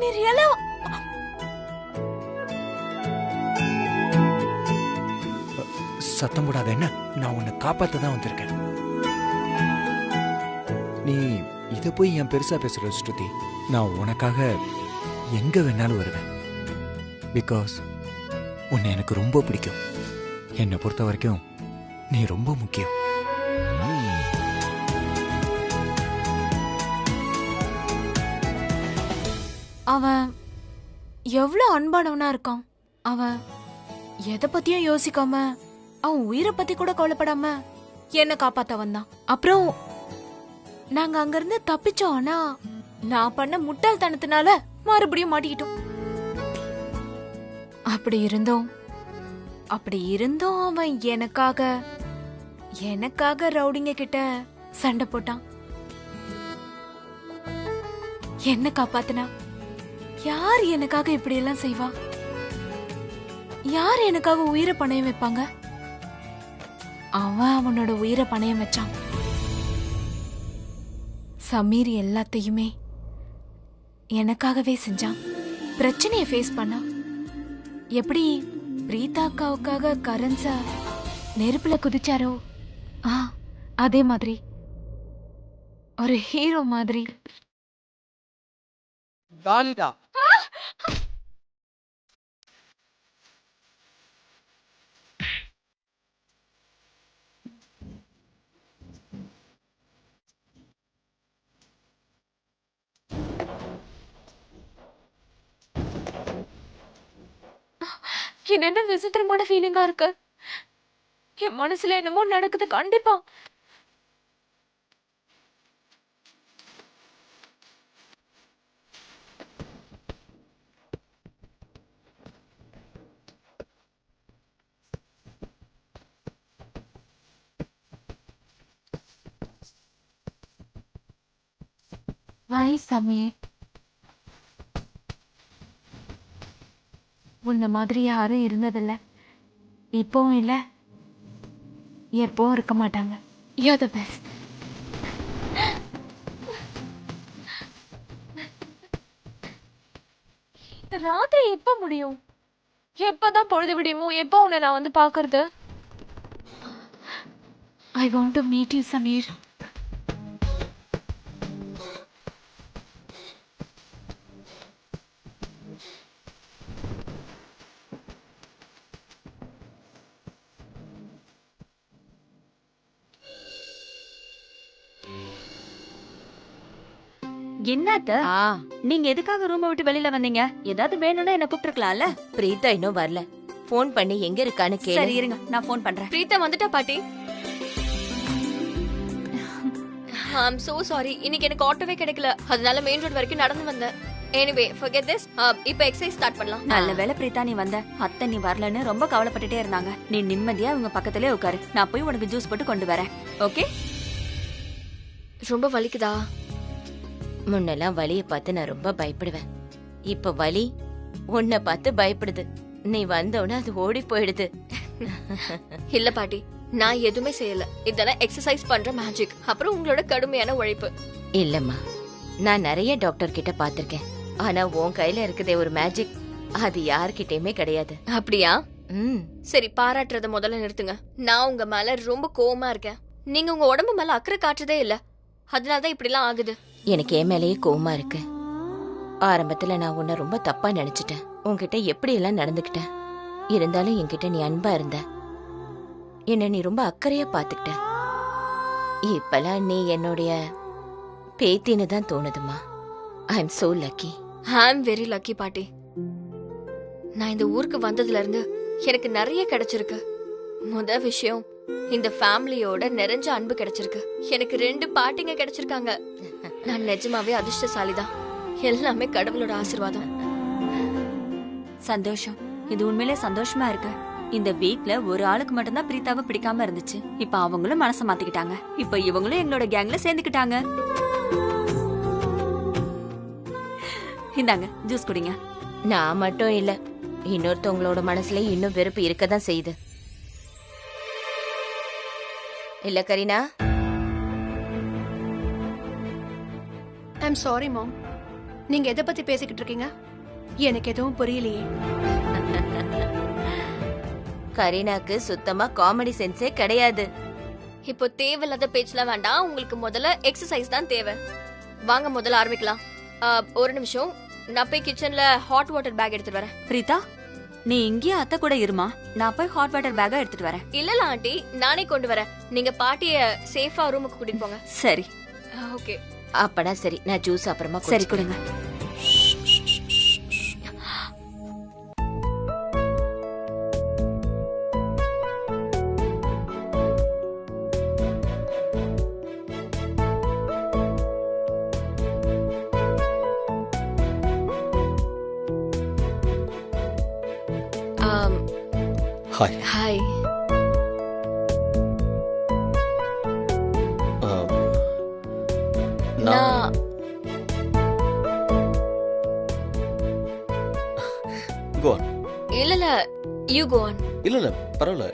நீ ரியலா சத்தம் போடாத என்ன? நான் உன்னை காப்பாத்த தான் வந்திருக்கேன். நீ இத போய் என் பெருசா பேசுற ஸ்ருதி. நான் உனக்காக எங்க வேணாலும் வருவேன். பிகாஸ் உன்னை எனக்கு ரொம்ப பிடிக்கும். என்னை பொறுத்த வரைக்கும் நீ ரொம்ப முக்கியம். அவன் எவ்வளவு அன்பானவனா இருக்கான். அவன் எதை பத்தியும் யோசிக்காம, அவன் உயிரை பத்தி கூட கவலைப்படாம என்ன காப்பாத்த வந்தான். அப்புறம் நாங்க அங்க இருந்து தப்பிச்சோம். ஆனா நான் பண்ண முட்டாள்தனத்தினால மறுபடியும் மாட்டிக்கிட்டோம். அப்படி இருந்தோம் அவன் எனக்காக ரவுடிங்க கிட்ட சண்டை போட்டான். என்ன காப்பாத்தினா? யார் எனக்காக இப்படி எல்லாம் செய்வா? யார் எனக்காக உயிரை பணயம் வைப்பாங்க? அவனோட உயிரை பணயம் வச்சான். சமீர் எல்லாத்தையுமே எனக்காகவே செஞ்சான். பிரச்சனையை ஃபேஸ் பண்ணான். எப்படி பிரீதா அக்காவுக்காக கரண் சார் நெருப்புல குதிச்சாரோ, அதே மாதிரி ஒரு ஹீரோ மாதிரி. என்ன விசித்திரமான ஃபீலிங்கா இருக்கு. என் மனசுல என்னமோ நடக்குது. கண்டிப்பா சாமி, உன்ன மாதிரி யாரும் இருந்ததில்ல, இப்பவும் இல்ல, எப்பவும் இருக்க மாட்டாங்க. You're the best. ராத்திரி எப்ப முடியும்? எப்பதான் பொழுது விடியுமோ? எப்போ உன்னை நான் வந்து பாக்குறது? I want to meet you, Sameer. என்னத்த நீங்க எதுக்காக ரூமை விட்டு வெளியில வந்தீங்க? ஏதாவது வேணும்னா என்ன கூப்பிட்டுருக்கலாம்ல. பிரீதா இன்னும் வரல. போன் பண்ணி எங்க இருக்கான்னு கேளு. சரி இருங்க, நான் போன் பண்றேன். பிரீதா வந்துட்டா பாட்டி. I'm so sorry. இன்னைக்கு எனக்கு ஆட்டோவே கிடைக்கல. அதனால மெயின் ரோட் வரைக்கும் நடந்து வந்தேன். Anyway, forget this. இப்போ எக்ஸசைஸ் ஸ்டார்ட் பண்ணலாம். நல்ல வேளை பிரீதா நீ வந்த. அத்தை நீ வரலன்னு ரொம்ப கவலைப்பட்டுட்டே இருந்தாங்க. நீ நிம்மதியா உங்க பக்கத்திலே உட்காரு. நான் போய் உனக்கு ஜூஸ் போட்டு கொண்டு வரேன். ஓகே? ரொம்ப வலிக்குதா? முன்னெல்லாம் வலிய பார்த்து நான் ரொம்ப பயப்படுவேன். இப்ப வலி உன்னை பார்த்து பயப்படுது. நீ வந்தோடனே அது ஓடி போயிடுது. இல்ல பாட்டி, நான் எதுவுமே செய்யல. இதெல்லாம் எக்ஸசைஸ் பண்ற மேஜிக். அப்புறம் உங்களோட கடுமையான உழைப்பு. இல்லம்மா, நான் நிறைய டாக்டர் கிட்ட பாத்திருக்கேன். ஆனா உன் கையில இருக்குதே ஒரு மேஜிக், அது யார்கிட்டயுமே கிடையாது. அப்படியா? சரி, பாராட்டுறத முதல்ல நிறுத்துங்க. நான் உங்க மேல ரொம்ப கோவமா இருக்கேன். நீங்க உங்க உடம்பு மேல அக்கறை காட்டுறதே இல்ல. அதனாலதான் இப்படி எல்லாம் ஆகுது. எனக்கு என் மேலேயே கோவமா இருக்கு. ஆரம்பத்துல நான் உன்னை ரொம்ப தப்பா நினைச்சிட்டேன். உன்கிட்ட எப்படி எல்லாம் நடந்துக்கிட்டேன். இருந்தாலும் என்கிட்ட நீ அன்பா இருந்த. என்ன நீ ரொம்ப அக்கறையா பாத்துக்கிட்ட. இப்பெல்லாம் நீ என்னுடைய பேத்தின்னு தான் தோணுதுமா. I am so lucky. I am very lucky பாட்டி. நான் இந்த ஊருக்கு வந்ததுல இருந்து எனக்கு நிறைய கிடைச்சிருக்கு. முத விஷயம், இந்த ஃபேமிலியோட நிறைஞ்ச அன்பு கிடைச்சிருக்கு. எனக்கு 2 பாட்டிங்க கிடைச்சிருக்காங்க. நான் நிஜமாவே அதிர்ஷ்டசாலிதான். எல்லாமே கடவுளோட ஆசீர்வாதம். சந்தோஷம். இது உண்மையிலே சந்தோஷமா இருக்கு. இந்த வீட்ல ஒரு ஆளுக்கு மட்டும்தான் பிரீதாவை பிடிக்காம இருந்துச்சு. இப்ப அவங்களும் மனசை மாத்திக்கிட்டாங்க. இப்ப இவங்களும் எங்களோட கேங்ல சேர்ந்துக்கிட்டாங்க. இந்தாங்க ஜூஸ் குடிங்க. நான் மட்டும் இல்ல, இன்னொருத்தவங்களோட மனசுல இன்னும் வெறுப்பு இருக்கதான் செய்யுது. இல்ல கரீனா? ஐ எம் சாரி மாம். நீங்க எதை பத்தி பேசிக்கிட்டு இருக்கீங்க? எனக்கு எதுவும் புரியலையே. கரீனாக்கு சுத்தமா காமெடி சென்ஸே கிடையாது. இப்போ தேவையில்லாத பேச்செல்லாம் வேண்டாம். உங்களுக்கு முதல்ல எக்ஸசைஸ் தான் தேவை. வாங்க முதல்ல ஆரம்பிக்கலாம். ஒரு நிமிஷம், நான் போய் கிச்சன்ல ஹாட் வாட்டர் பேக் எடுத்துட்டு வரேன். பிரீதா, நீ இங்கேயே அத்தை கூட இருமா, நான் போய் ஹாட் வாட்டர் பேக்கை எடுத்துட்டு வரேன். இல்ல ஆண்டி, நானே கொண்டு வரேன். நீங்க பாட்டிய சேஃபா ரூமுக்கு கூட்டிட்டு போங்க. சரி. ஓகே. அப்பனா சரி, நான் ஜூஸ் அப்புறமா சரி கொடுங்க. ஹாய். ஹாய். நான் கோ ஆன். இல்ல யூ கோ ஆன். இல்ல பரவாயில்ல.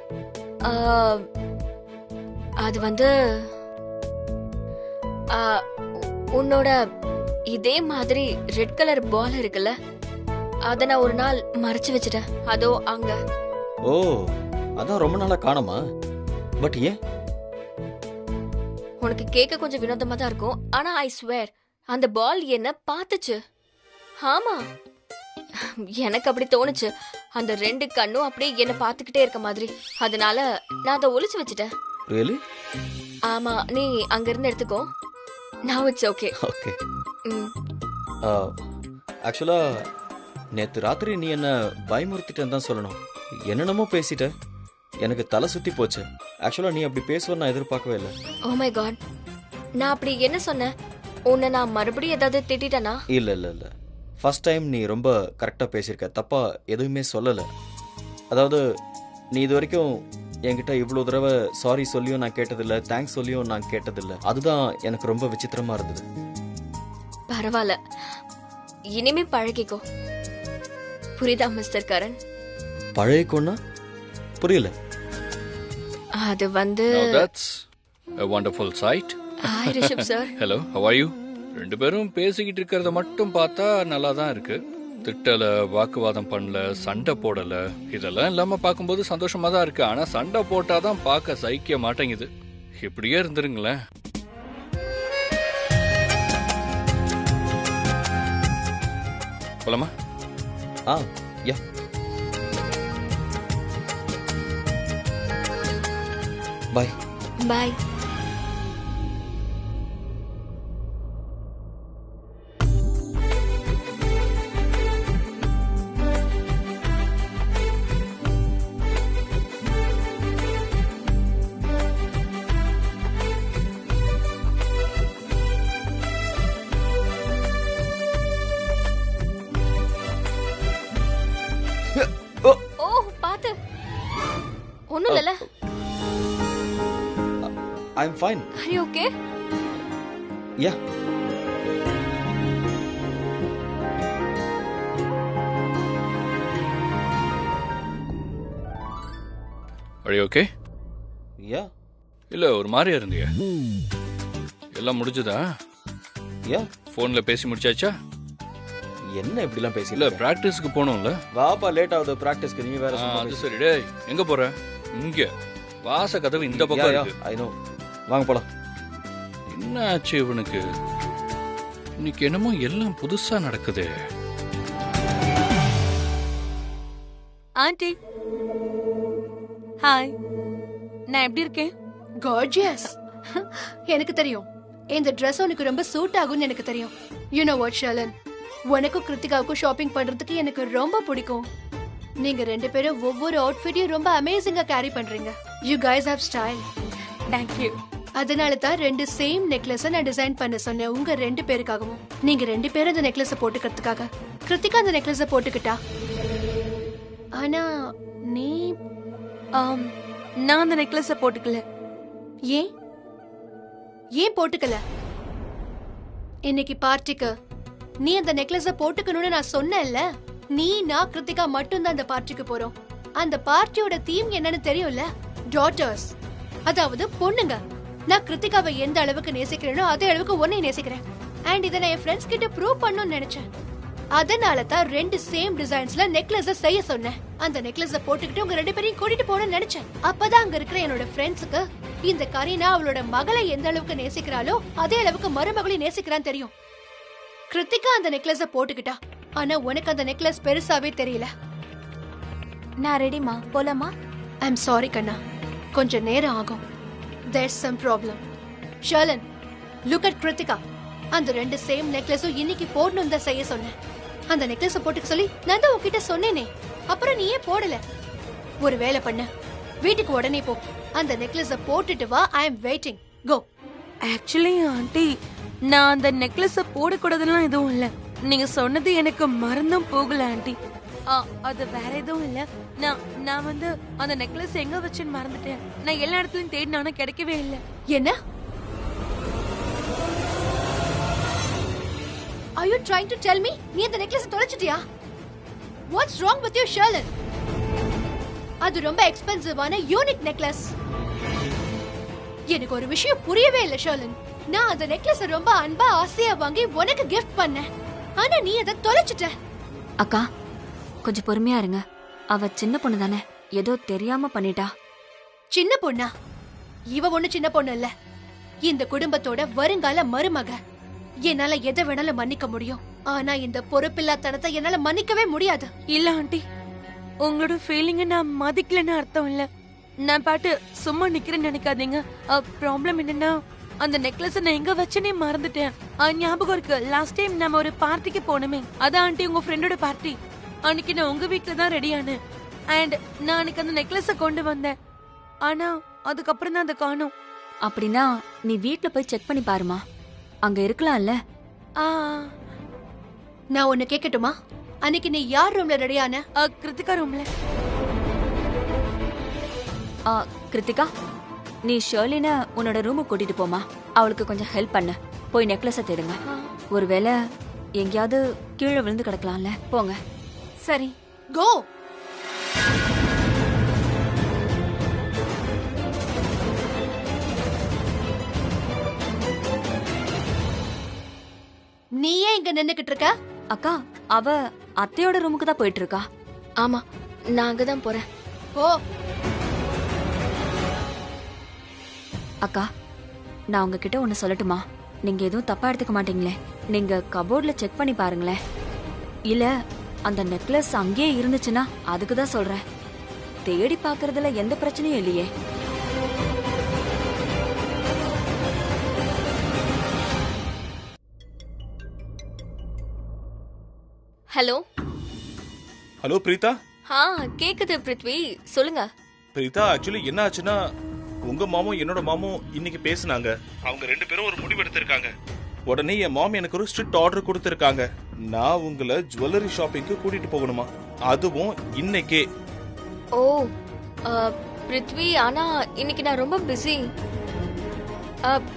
அது வந்து உன்னோட இதே மாதிரி ரெட் கலர் பால் இருக்குல்ல, அத நான் ஒரு நாள் மறைச்சு வச்சிட்டேன். அதோ அங்க. ஓ, அதான் ரொம்ப நாளா காணோமா? பட் ஏன்? உனக்கு கேட்க கொஞ்சம் வினோதமா தான் இருக்கும், ஆனா ஐ ஸ்வேர் அந்த பால் என்ன பார்த்துச்சு. ஆமா, எனக்கு அப்படி தோணுச்சு. அந்த ரெண்டு கண்ணும் அப்படியே என்ன பார்த்துக்கிட்டே இருக்க மாதிரி. அதனால நான் அதை ஒளிச்சு வச்சுட்டேன். ரியலி? ஆமா, நீ அங்க இருந்து எடுத்துக்கோ. நவ இட்ஸ் ஓகே. ஓகே. ஆக்சுவலா நேத்து ராத்திரி நீ என்ன பயமுறுத்திட்டேன்னு தான் சொல்லணும். என்னென்னமோ பேசிட்ட, எனக்கு தலை சுத்தி போச்சு. ஆக்சுவலா நீ அப்படி பேசுவன்னு நான் எதிர்பார்க்கவே இல்லை. ஓ மை காட், நான் அப்படி என்ன சொன்னேன்? உன்னை நான் மறுபடியும் ஏதாவது திட்டிட்டேனா? இல்ல ஃபர்ஸ்ட் டைம் நீ ரொம்ப கரெக்டா பேசியிருக்க. தப்பா எதுவுமே சொல்லல. அதாவது நீ இது வரைக்கும் என்கிட்ட இவ்வளவு தடவை சாரி சொல்லியும் நான் கேட்டதில்ல, தேங்க்ஸ் சொல்லியும் நான் கேட்டதில்ல. அதுதான் எனக்கு ரொம்ப விசித்திரமா இருந்தது. பரவாயில்ல, இனிமே பழகிக்கோ. புரியுதா மிஸ்டர் கரண்? பழகிக்கோன்னா புரியல. அது வந்து Now that's a wonderful sight. Hi Rishabh sir. Hello, how are you? ரெண்டு பேரும் பேசிக்கிட்டு இருக்கிறத மட்டும் பார்த்தா நல்லா தான் இருக்கு. திட்டல, வாக்குவாதம் பண்ணல, சண்டை போடல, இதெல்லாம் இல்லாம பார்க்கும்போது சந்தோஷமா தான் இருக்கு. ஆனா சண்டை போட்டாதான் பார்க்க சகிக்க மாட்டேங்குது. இப்படியே இருந்துருங்களேன். போலாமா? யா. பாய். பாய். ஓ பாத்து, ஒண்ணும் இல்லல. I am fine. Are you okay? Yeah. Are you okay? Yeah. இல்ல ஒரு மாதிரியா இருந்தியா? எல்லாம் முடிஞ்சதா? யா. போன்ல பேசி முடிச்சாச்சா? என்ன இப்படிலாம் இல்ல பேசில? பிராக்டிஸ்க்கு போகணும்ல. வாப்பா, லேட் ஆகுது பிராக்டிஸ்க்கு. நீ வேற சும்மா அது பேசு. சரி. டேய், எங்க போற? இங்க வாச கதவு இந்த பக்கம் இருக்கு. I know. வாங்க போலாம். என்ன ஆச்சு இவனுக்கு? இன்னைக்கு என்னமோ எல்லாம் புதுசா நடக்குது. ஆண்டி ஹாய், நான் எப்படி இருக்கேன்? Gorgeous. எனக்கு தெரியும் இந்த Dress உனக்கு ரொம்ப சூட் ஆகும்னு எனக்கு தெரியும். You know what, ஷலன், உனக்கும் கிருத்திகாவுக்கும் ஷாப்பிங் பண்றதுக்கு எனக்கு ரொம்ப பிடிக்கும். நீங்க ரெண்டு பேரும் ஒவ்வொரு அவுட்ஃபிட்டையும் ரொம்ப அமேசிங்கா கேரி பண்றீங்க. You guys have style. Thank you. அதனால தான் ரெண்டு சேம் நெக்லஸ் நான் டிசைன் பண்ண சொன்னேன் உங்க ரெண்டு பேருக்காகவும். நீங்க ரெண்டு பேரும் அந்த நெக்லஸ போட்டுக்கிறதுக்காக. கிருத்திகா அந்த நெக்லஸ போட்டுக்கிட்டா. ஆனா நீ நான் அந்த நெக்லஸ போட்டுக்கல. ஏன் ஏன் போட்டுக்கல? இன்னைக்கு பார்ட்டிக்கு நீ அந்த நெக்லஸ போட்டுக்கணும்னு நான் சொன்னேன்ல. நீ நான் கிருத்திகா மட்டும் தான் அந்த பார்ட்டிக்கு போறோம். அந்த பார்ட்டியோட தீம் என்னன்னு தெரியும்ல? டாட்டர்ஸ், அதாவது பொண்ணுங்க. நான் கிருத்திகாவை எந்த அளவுக்கு நேசிக்கிறேனோ அதே அளவுக்கு உன்னை நேசிக்கிறேன். அண்ட் இதை நான் என் ஃப்ரெண்ட்ஸ் கிட்ட ப்ரூவ் பண்ணணும்னு நினைச்சேன். அதனால தான் 2 சேம் டிசைன்ஸ்ல நெக்லஸ செய்ய சொன்னேன். அந்த நெக்லஸ போட்டுக்கிட்டு உங்க 2 பேரையும் கூட்டிட்டு போகணும்னு நினைச்சேன். அப்பதான் அங்க இருக்கிற என்னோட ஃப்ரெண்ட்ஸுக்கு இந்த கரீனா அவளோட மகளை எந்த அளவுக்கு நேசிக்கிறாளோ அதே அளவுக்கு மருமகளையும் நேசிக்கிறான்னு தெரியும். கிருத்திகா அந்த நெக்லஸ போட்டுக்கிட்டா, ஆனா உனக்கு அந்த நெக்லஸ் பெருசாவே தெரியல. நான் ரெடிமா, போலாமா? ஐ எம் சாரி கண்ணா, கொஞ்சம் நேரம் ஆகும். There's some problem. ஷர்லன், look at Kiruthika. அந்த 2 சேம் நெக்லஸும் இன்னைக்கு போடணும் தான் செய்ய சொன்னேன். அந்த நெக்லஸ போட்டுக்க சொல்லி நான் தான் உன்கிட்ட சொன்னேனே, அப்புறம் நீ ஏன் போடல? ஒரு வேலை பண்ண, வீட்டுக்கு உடனே போ, அந்த நெக்லஸ போட்டுட்டு வா. I am waiting. Go. Actually aunty, நான் அந்த நெக்லஸ போடக்கூடாதுலாம் எதுவும் இல்ல. நீங்க சொன்னது எனக்கு மறந்தும் போகல ஆண்டி. அது வேற எதுவும் இல்ல. நான் வந்து அந்த நெக்லஸ் எங்க வச்சுன்னு மறந்துட்டேன். நான் எல்லா இடத்துலயும் தேடினாலும் கிடைக்கவே இல்ல. என்ன? Are you trying to tell me நீ அந்த necklace தொலைச்சிட்டியா? What's wrong with you, Sherlyn? அது ரொம்ப எக்ஸ்பென்சிவான யூனிக் நெக்லஸ். எனக்கு ஒரு விஷயம் புரியவே இல்ல ஷர்லன். நான் அந்த நெக்லஸ் ரொம்ப அன்பா ஆசையா வாங்கி உனக்கு கிஃப்ட் பண்ணேன், ஆனா நீ அதை தொலைச்சிட்ட. அக்கா கொஞ்சம் பொறுமையா இருங்க. அவ சின்ன பொண்ணு தானே, ஏதோ தெரியாம பண்ணிட்டா. சின்ன பொண்ணா? இவ ஒண்ணு சின்ன பொண்ணு இல்ல, இந்த குடும்பத்தோட வருங்கால மருமக. என்னால எதை வேணாலும் மன்னிக்க முடியும், ஆனா இந்த பொறுப்பில்லாதனத்தை என்னால மன்னிக்கவே முடியாது. இல்ல ஆண்டி, உங்களோட ஃபீலிங்க நான் மதிக்கலன்னு அர்த்தம் இல்ல. நான் பாட்டு சும்மா நிக்கிறேன்னு நினைக்காதீங்க. ப்ராப்ளம் என்னன்னா, அந்த நெக்லஸ் நான் எங்க வச்சனே மறந்துட்டேன். ஞாபகம் இருக்கு, லாஸ்ட் டைம் நம்ம ஒரு பார்ட்டிக்கு போனோமே, அதான் ஆண்டி உங்க ஃப்ரெண்டோட பார்ட்டி. அன்னைக்கு நான் உங்க வீட்டுல தான் ரெடியானேன். அண்ட் நான் அன்னைக்கு அந்த நெக்லஸ கொண்டு வந்தேன், ஆனா அதுக்கப்புறம் தான் அதை காணோம். அப்படின்னா நீ வீட்ல போய் செக் பண்ணி பாருமா, அங்க இருக்கலாம்ல. நான் ஒன்னு கேட்கட்டுமா? அன்னைக்கு நீ யார் ரூம்ல ரெடியான? கிருத்திகா ரூம்ல. கிருத்திகா, நீ ஷர்லினை உன்னோட ரூமுக்கு கூட்டிட்டு போமா. அவளுக்கு கொஞ்சம் ஹெல்ப் பண்ண. போய் நெக்லஸை தேடுங்க. ஒருவேளை எங்கேயாவது கீழே விழுந்து கிடக்கலாம்ல. போங்க. சரி, கோ. நீ ஏன் இங்க நின்னுக்கிட்டு இருக்க? அக்கா, அவ அத்தையோட ரூமுக்கு தான் போயிட்டு இருக்கா. ஆமா, நான் அங்கதான் போறேன். போ. அக்கா, நான் உங்ககிட்ட ஒன்னு சொல்லட்டுமா? நீங்க எதுவும் தப்பா எடுத்துக்க மாட்டீங்களே? நீங்க கபோர்ட்ல செக் பண்ணி பாருங்களேன். இல்ல அந்த நெக்லஸ் அங்கேயே இருந்துச்சுன்னா அதுக்கு தான் சொல்றேன். தேடி பாக்குறதுல எந்த பிரச்சனையும் இல்லையே. Hello hello Preetha. கேக்குது பிருத்வி, சொல்லுங்க. பிரீதா, ஆக்சுவலி என்ன ஆச்சுன்னா, உங்க மாமும் என்னோட மாமும் இன்னைக்கு பேசினாங்க. அவங்க 2 பேரும் ஒரு முடிவு எடுத்திருக்காங்க. உடனே என் மாமி எனக்கு ஒரு ஸ்ட்ரிக்ட் ஆர்டர் கொடுத்திருக்காங்க. நான் உங்களை ஜுவல்லரி ஷாப்பிங்க்கு கூட்டிட்டு போகணுமா, அதுவும் இன்னைக்கே. ஓ பிருத்வி, ஆனா இன்னைக்கு நான் ரொம்ப பிஸி.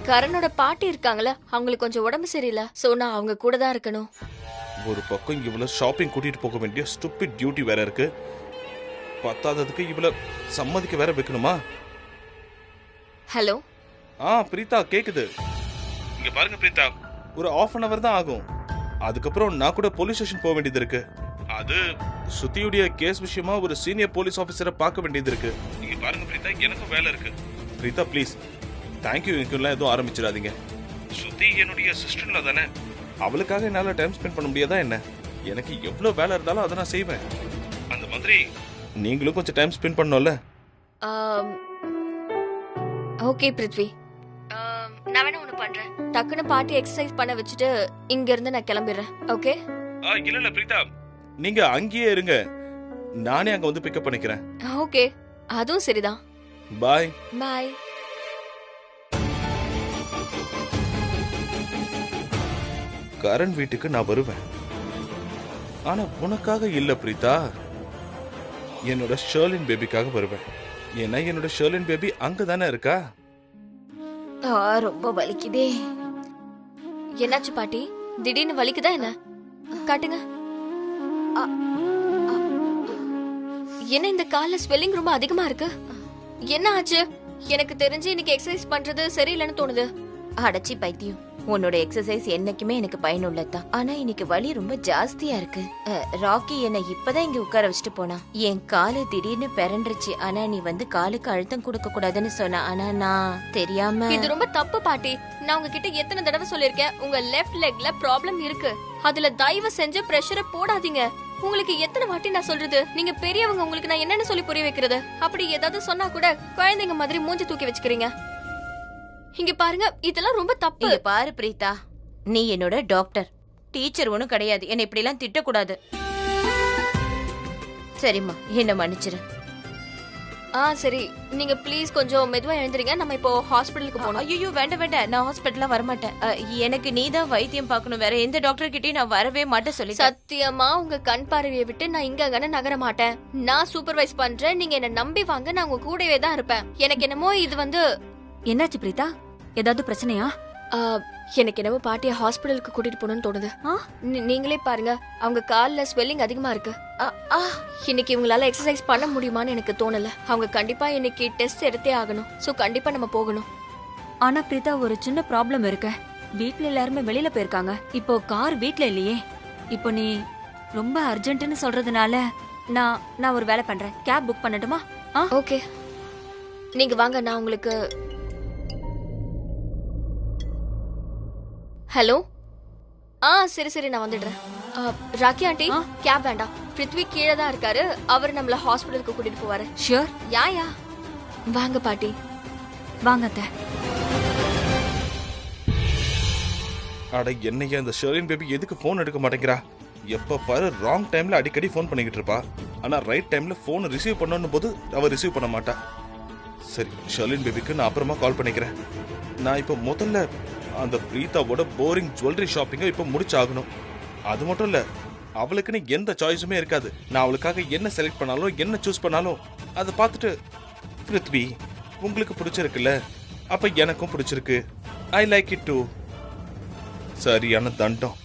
கரனோட பாட்டி இருக்காங்கல்ல, அவங்களுக்கு கொஞ்சம் உடம்பு சரியில்லை. சோ நான் அவங்க கூட தான் இருக்கணும். ஒரு பக்கம் இவ்வளவு ஷாப்பிங் கூட்டிட்டு போக வேண்டிய ஸ்டூபிட் டியூட்டி வேற இருக்கு. பத்தாததுக்கு இவ்வளவு சம்மதிக்க வேற வைக்கணுமா? ஹலோ. பிரீதா, கேக்குது. இங்க பாருங்க பிரீதா, ஒரு 1/2 hour தான் ஆகும். அதுக்கப்புறம் நான் கூட போலீஸ் ஸ்டேஷன் போக வேண்டியது இருக்கு. அது ஸ்ருதியுடைய கேஸ் விஷயமா ஒரு சீனியர் போலீஸ் ஆபீசரை பார்க்க வேண்டியது இருக்கு. நீங்க பாருங்க பிரீதா, எனக்கும் வேலை இருக்கு. பிரீதா ப்ளீஸ், தேங்க்யூ எல்லாம் எதுவும் ஆரம்பிச்சிடாதீங்க. ஸ்ருதி என்னுடைய சிஸ்டர்ல தானே, அவளுக்காக என்னால டைம் ஸ்பெண்ட் பண்ண முடியாதா என்ன? எனக்கு எவ்வளவு வேலை இருந்தாலும் அதை நான் செய்வேன். அந்த மாதிரி நீங்களும் கொஞ்சம் டைம் ஸ்பெண்ட் பண்ணணும்ல. ஓகே பிருத்வி, நான் வேணா ஒண்ணு பண்றேன். டக்குன்னு பாட்டி எக்ஸசைஸ் பண்ண வச்சுட்டு இங்க இருந்து நான் கிளம்பிடுறேன். ஓகே? இல்ல பிரீதா, நீங்க அங்கேயே இருங்க, நானே அங்க வந்து பிக்கப் பண்ணிக்கிறேன். ஓகே, அதுவும் சரிதான். பாய். பாய். கரண் வீட்டுக்கு நான் வருவேன், ஆனா உனக்காக இல்ல பிரீதா, என்னோட ஷர்லின் பேபிக்காக வருவேன். ஏன்னா என்னோட ஷர்லின் பேபி அங்கதானே இருக்கா. ரொம்ப வலிக்குதே. என்னாச்சு பாட்டி? திடீர்னு வலிக்குதா என்ன? காட்டுங்க. என்ன இந்த கால்ல ஸ்வெல்லிங் ரொம்ப அதிகமா இருக்கு? என்ன ஆச்சு? எனக்கு தெரிஞ்சு இன்னைக்கு எக்ஸசைஸ் பண்றது சரியில்லைன்னு தோணுது. அடச்சி பைத்தியம், உன்னோட எக்ஸசைஸ் என்னைக்குமே எனக்கு பயனுள்ளதுதான். ஆனா இன்னைக்கு வலி ரொம்ப ஜாஸ்தியா இருக்கு. ராக்கி என்னை இப்பதான் இங்க உட்கார வச்சுட்டு போனா. என் காலு திடீர்னு பிறண்டுருச்சு. ஆனா நீ வந்து காலுக்கு அழுத்தம் கொடுக்க கூடாதுன்னு சொன்ன. ஆனா நான் தெரியாம. இது ரொம்ப தப்பு பாட்டி. நான் உங்ககிட்ட எத்தனை தடவை சொல்லிருக்கேன், உங்க லெஃப்ட் லெக்ல ப்ராப்ளம் இருக்கு, அதுல தயவு செஞ்சு பிரஷரை போடாதீங்க. உங்களுக்கு எத்தனை வாட்டி நான் சொல்றது? நீங்க பெரியவங்க, உங்களுக்கு நான் என்னன்னு சொல்லி புரிய வைக்கிறது? அப்படி ஏதாவது சொன்னா கூட குழந்தைங்க மாதிரி மூஞ்சி தூக்கி வச்சுக்கிறீங்க. இங்க பாருங்க, இதெல்லாம் ரொம்ப தப்பு. இங்க பாரு பிரீதா, நீ என்னோட டாக்டர், டீச்சர் ஒண்ணும் கிடையாது. என்ன இப்படி எல்லாம் திட்டக்கூடாது. சரிம்மா, என்ன மன்னிச்சிரு. சரி, நீங்க ப்ளீஸ் கொஞ்சம் மெதுவா எழுந்துறீங்க. நம்ம இப்போ ஹாஸ்பிடலுக்கு போகணும். ஐயோ வேண்டாம் வேண்டாம், நான் ஹாஸ்பிட்டலா வரமாட்டேன். எனக்கு நீதான் வைத்தியம் பார்க்கணும். வேற எந்த டாக்டர் கிட்டயும் நான் வரவே மாட்டேன் சொல்லி. சத்தியமா உங்க கண் பார்வையை விட்டு நான் இங்க அங்கன்னு நகர மாட்டேன். நான் சூப்பர்வைஸ் பண்றேன், நீங்க என்ன நம்பி வாங்க. நான் உங்க கூடவே தான் இருப்பேன். எனக்கு என்னமோ இது வந்து. என்னாச்சு பிரீதா? ஏதாவது பிரச்சனையா? எனக்கு என்னவோ பாட்டிய ஹாஸ்பிடலுக்கு கூட்டிட்டு போகணும்னு தோணுது. நீங்களே பாருங்க, அவங்க கால்ல ஸ்வெல்லிங் அதிகமா இருக்கு. இன்னைக்கு இவங்களால எக்ஸசைஸ் பண்ண முடியுமான்னு எனக்கு தோணல. அவங்க கண்டிப்பா இன்னைக்கு டெஸ்ட் எடுத்தே ஆகணும். சோ கண்டிப்பா நம்ம போகணும். ஆனா பிரீதா, ஒரு சின்ன ப்ராப்ளம் இருக்கு. வீட்ல எல்லாருமே வெளியில போயிருக்காங்க. இப்போ கார் வீட்ல இல்லையே. இப்போ நீ ரொம்ப அர்ஜென்ட்னு சொல்றதுனால நான் ஒரு வேலை பண்றேன். கேப் புக் பண்ணட்டுமா? ஓகே, நீங்க வாங்க. நான் உங்களுக்கு. ஹலோ. சரி சரி, நான் வந்துடுறேன். ராக்கி ஆண்டி, கேப் வேண்டாம். பிருத்வி கீழே தான் இருக்காரு. அவர் நம்மள ஹாஸ்பிடலுக்கு கூட்டிட்டு போவாரு. ஷூர். யா வாங்க பாட்டி. வாங்க அத்தை. அட என்னையா இந்த ஷெரின் பேபி எதுக்கு போன் எடுக்க மாட்டேங்கிறா? எப்ப பாரு ராங் டைம்ல அடிக்கடி போன் பண்ணிக்கிட்டு இருப்பா. ஆனா ரைட் டைம்ல போன் ரிசீவ் பண்ணணும் போது அவ ரிசீவ் பண்ண மாட்டா. சரி, ஷெரின் பேபிக்கு நான் அப்புறமா கால் பண்ணிக்கிறேன். நான் இப்போ முதல்ல அந்த பிரீதாவோட போரிங் ஜுவல்லரி ஷாப்பிங்கை இப்போ முடிச்சாகணும். அது மட்டும் இல்ல, அவளுக்குன்னு எந்த சாய்ஸுமே இருக்காது. நான் அவளுக்காக என்ன செலக்ட் பண்ணாலும் என்ன சூஸ் பண்ணாலும் அதை பார்த்துட்டு, பிருத்வி உங்களுக்கு பிடிச்சிருக்குல்ல, அப்ப எனக்கும் பிடிச்சிருக்கு, ஐ லைக் இட் டூ. சரியான தண்டம்.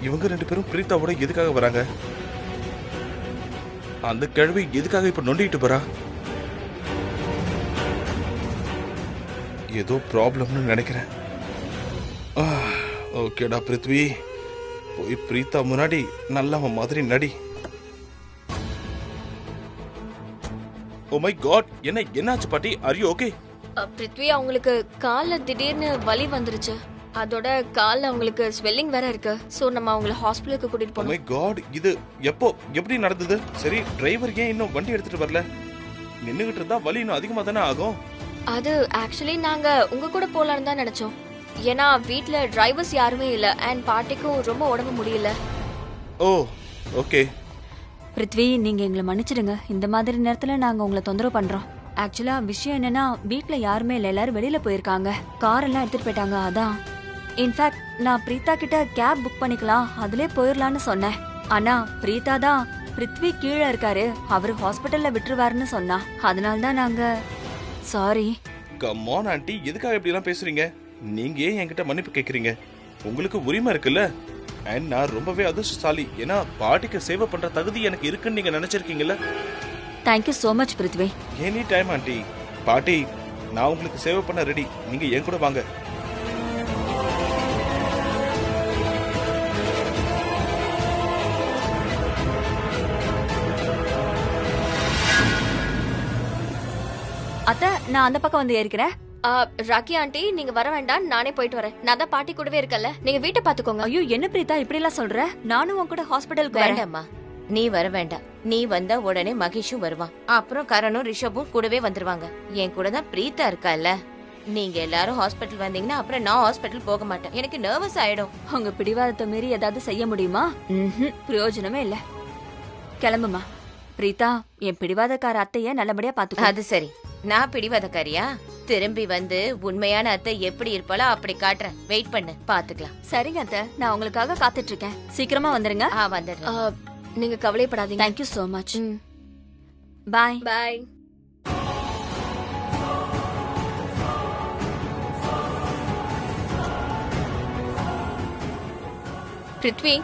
இவங்க ரெண்டு பேரும் பிரீதாவோட எதுக்காக வராங்க? அந்த கிழவி எதுக்காக இப்ப நொண்டிட்டு போறா? ஏதோ ப்ராப்ளம்னு நினைக்கிறேன். ஓகேடா பிருத்வி, போய் பிரீதா முன்னாடி நல்லவன் மாதிரி நடி. ஓ மை காட், என்னாச்சு பாட்டி? R you okay? பிருத்வி, அவங்களுக்கு கால்ல திடீர்னு வலி வந்துருச்சு. அதோட கால்ல அவங்களுக்கு ஸ்வெல்லிங் வேற இருக்கு. சோ நம்ம அவங்கள ஹாஸ்பிடலுக்கு கூட்டிட்டு போறோம். ஓ மை காட், இது எப்படி நடந்தது? சரி, டிரைவர் ஏன் இன்னும் வண்டி எடுத்துட்டு வரல? நின்னுகிட்டு இருந்தா வலி இன்னும் அதிகமா தானே ஆகும். அது ஆக்சுவலி நாங்க உங்க கூட போலான்னு தான் நினைச்சோம். ஏன்னா வீட்ல டிரைவர்ஸ் யாருமே இல்ல அண்ட் பாட்டிக்கும் ரொம்ப உடம்பு முடியல. ஓ ஓகே. பிருத்வி, நீங்க எங்களை மன்னிச்சிடுங்க. இந்த மாதிரி நேரத்துல நாங்க உங்களை தொந்தரவு பண்றோம். ஆக்சுவலா விஷயம் என்னன்னா, வீட்ல யாருமே இல்ல, எல்லாரும் வெளியில போயிருக்காங்க. கார் எல்லாம் எடுத்துட்டு போயிட்டாங்க. அதான் இன்ஃபேக்ட் நான் பிரீதா கிட்ட கேப் புக் பண்ணிக்கலாம், அதுலயே போயிடலான்னு சொன்னேன். ஆனா பிரீதா தான் பிருத்வி கீழே இருக்காரு, அவரு ஹாஸ்பிட்டல்ல விட்டுருவாருன்னு சொன்னா. அதனால்தான் நாங்க சாரி. கம் ஆன் ஆண்டி, எதுக்காக இப்படி எல்லாம் பேசுறீங்க? நீங்க ஏன் என்கிட்ட மன்னிப்பு கேக்குறீங்க? உங்களுக்கு உரிமை இருக்குல்ல. அண்ட் நான் ரொம்பவே அதிர்ஷ்டசாலி. ஏன்னா பாட்டிக்கு சேவை பண்ற தகுதி எனக்கு இருக்குன்னு நீங்க நினைச்சிருக்கீங்கல்ல. Thank you so much Prithvi. Any time aunty. பாட்டி, நான் உங்களுக்கு சேவை பண்ண ரெடி. நீங்க என் கூட வாங்க. அத்தை, நான் அந்த பக்கம் வந்து ஏறிக்கிறேன். ராக்கி ஆண்டி, நீங்க வர வேண்டாம், நானே போயிட்டு வரேன். நான் தான் பாட்டி கூடவே இருக்கல, நீங்க வீட்டை பாத்துக்கோங்க. ஐயோ, என்ன பிரீதா இப்படி எல்லாம் சொல்ற? நானும் உன் கூட ஹாஸ்பிட்டலுக்கு வரேன். வேண்டாம்மா, நீ வர வேண்டாம். நீ வந்தா உடனே மகேஷும் வருவான். அப்புறம் கரணும் ரிஷபும் கூடவே வந்துருவாங்க. என் கூட தான் பிரீதா இருக்கால. நீங்க எல்லாரும் ஹாஸ்பிட்டல் வந்தீங்கன்னா அப்புறம் நான் ஹாஸ்பிட்டல் போக மாட்டேன். எனக்கு நர்வஸ் ஆயிடும். உங்க பிடிவாதத்தை மீறி ஏதாவது செய்ய முடியுமா? பிரயோஜனமே இல்ல. கிளம்புமா. பிரீதா, என் பிடிவாதக்கார அத்தைய நல்லபடியா பாத்துக்கோ. அது சரி, நான் பிடிவாதக்காரியா? திரும்பி வந்து உண்மையான அத்தை எப்படி இருப்பாளோ அப்படி காட்டுறேன். வெயிட் பண்ணு, பாத்துக்கலாம். சரிங்க அத்தை, நான் உங்களுக்காக காத்துட்டு இருக்கேன். சீக்கிரமா வந்துருங்க. வந்துடுறேன். நீங்க கவலைப்படாதீங்க. Thank you so much. Bye bye. Prithvi,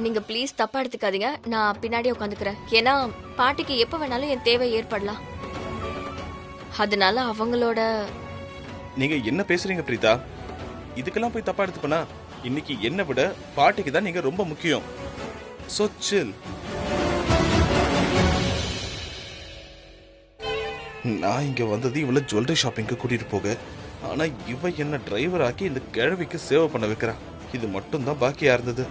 நீங்க ப்ளீஸ் தப்பா எடுத்துக்காதீங்க. நான் பின்னாடியே உட்காந்துக்கிறேன். ஏன்னா பாட்டிக்கு எப்ப வேணாலும் என் தேவை ஏற்படலாம். அதனால அவங்களோட நீங்க என்ன பேசுறீங்க பிரீதா? இதுக்கெல்லாம் போய் தப்பா எடுத்துப்பனா? இன்னைக்கு என்னை விட பாட்டிக்கு தான் நீங்க ரொம்ப முக்கியம். So chill. நான் இங்க வந்தது இவ்வளவு ஜுவல்லரி ஷாப்பிங்க்கு கூட்டிட்டு போக. ஆனா இவ என்ன டிரைவர் ஆக்கி இந்த கிழவிக்கு சேவை பண்ண வைக்கிறா. இது மட்டும் தான் பாக்கியா இருந்தது.